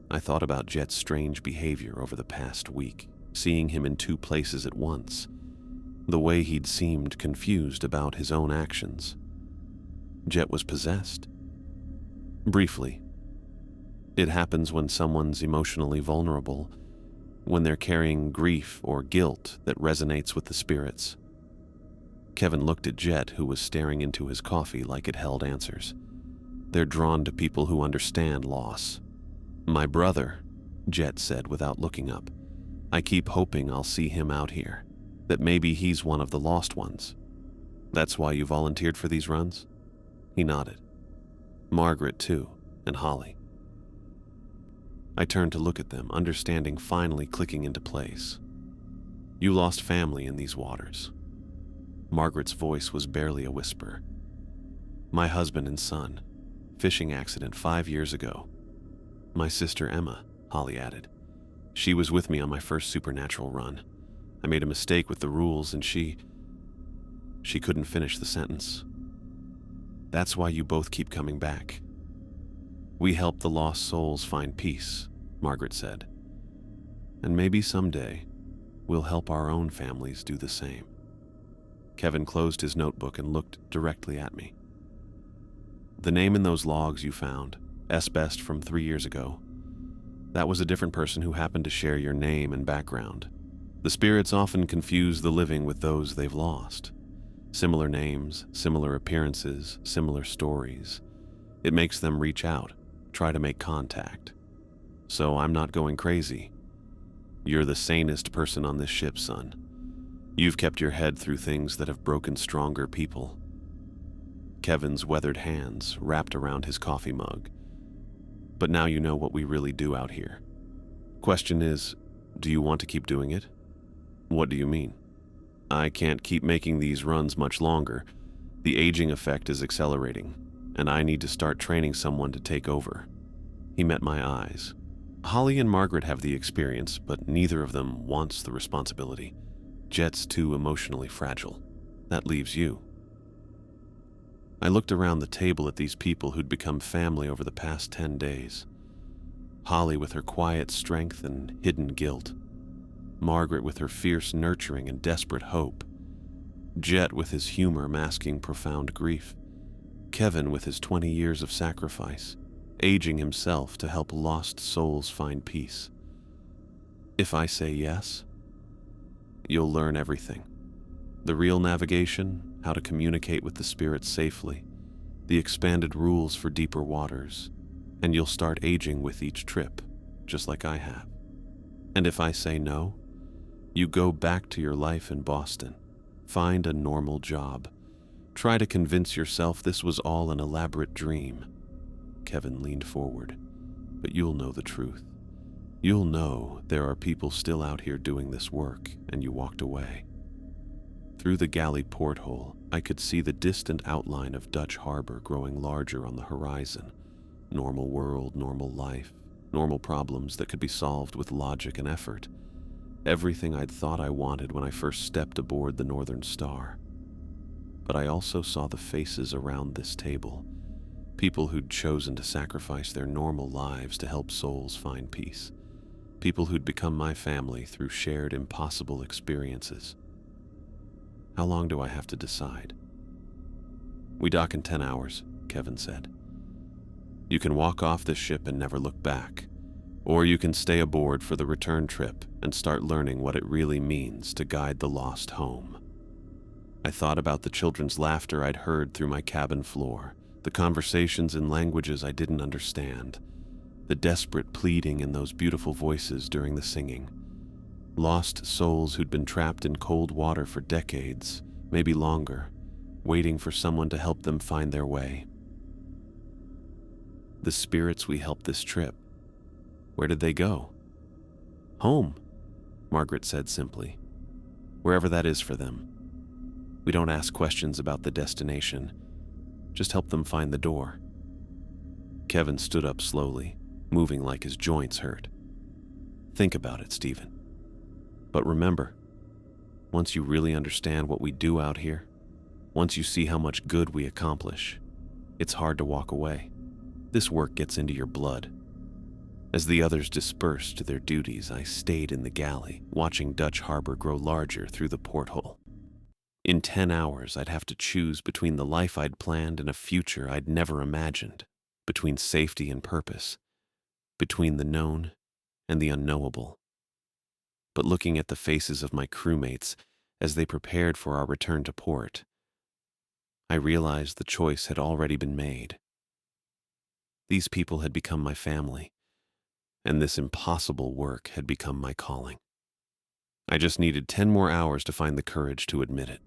I thought about Jet's strange behavior over the past week, seeing him in 2 places at once, the way he'd seemed confused about his own actions. Jet was possessed. Briefly. It happens when someone's emotionally vulnerable, when they're carrying grief or guilt that resonates with the spirits. Kevin looked at Jet, who was staring into his coffee like it held answers. They're drawn to people who understand loss. My brother, Jet said without looking up. I keep hoping I'll see him out here, that maybe he's one of the lost ones. That's why you volunteered for these runs? He nodded. Margaret, too, and Holly. I turned to look at them, understanding finally clicking into place. You lost family in these waters. Margaret's voice was barely a whisper. My husband and son. Fishing accident 5 years ago. My sister Emma, Holly added. She was with me on my first supernatural run. I made a mistake with the rules and she couldn't finish the sentence. That's why you both keep coming back. We help the lost souls find peace, Margaret said. And maybe someday, we'll help our own families do the same. Kevin closed his notebook and looked directly at me. The name in those logs you found, S-Best from 3 years ago, that was a different person who happened to share your name and background. The spirits often confuse the living with those they've lost. Similar names, similar appearances, similar stories. It makes them reach out, try to make contact. So I'm not going crazy. You're the sanest person on this ship, son. You've kept your head through things that have broken stronger people. Kevin's weathered hands wrapped around his coffee mug. But now you know what we really do out here. Question is, do you want to keep doing it? What do you mean? I can't keep making these runs much longer. The aging effect is accelerating, and I need to start training someone to take over. He met my eyes. Holly and Margaret have the experience, but neither of them wants the responsibility. Jet's too emotionally fragile. That leaves you. I looked around the table at these people who'd become family over the past 10 days. Holly with her quiet strength and hidden guilt. Margaret with her fierce nurturing and desperate hope. Jet with his humor masking profound grief. Kevin with his 20 years of sacrifice, aging himself to help lost souls find peace. If I say yes, you'll learn everything. The real navigation, how to communicate with the spirits safely, the expanded rules for deeper waters, and you'll start aging with each trip, just like I have. And if I say no, you go back to your life in Boston, find a normal job, try to convince yourself this was all an elaborate dream. Kevin leaned forward. But you'll know the truth. You'll know there are people still out here doing this work, and you walked away. Through the galley porthole, I could see the distant outline of Dutch Harbor growing larger on the horizon. Normal world, normal life, normal problems that could be solved with logic and effort. everything I'd thought I wanted when I first stepped aboard the Northern Star. But I also saw the faces around this table, people who'd chosen to sacrifice their normal lives to help souls find peace, people who'd become my family through shared impossible experiences. How long do I have to decide? We dock in 10 hours, Kevin said. You can walk off this ship and never look back, or you can stay aboard for the return trip and start learning what it really means to guide the lost home. I thought about the children's laughter I'd heard through my cabin floor, the conversations in languages I didn't understand, the desperate pleading in those beautiful voices during the singing. Lost souls who'd been trapped in cold water for decades, maybe longer, waiting for someone to help them find their way. The spirits we helped this trip, where did they go? Home, Margaret said simply. Wherever that is for them. We don't ask questions about the destination, just help them find the door. Kevin stood up slowly, moving like his joints hurt. Think about it, Stephen. But remember, once you really understand what we do out here, once you see how much good we accomplish, it's hard to walk away. This work gets into your blood. As the others dispersed to their duties, I stayed in the galley, watching Dutch Harbor grow larger through the porthole. In 10 hours, I'd have to choose between the life I'd planned and a future I'd never imagined, between safety and purpose, between the known and the unknowable. But looking at the faces of my crewmates as they prepared for our return to port, I realized the choice had already been made. These people had become my family, and this impossible work had become my calling. I just needed 10 more hours to find the courage to admit it.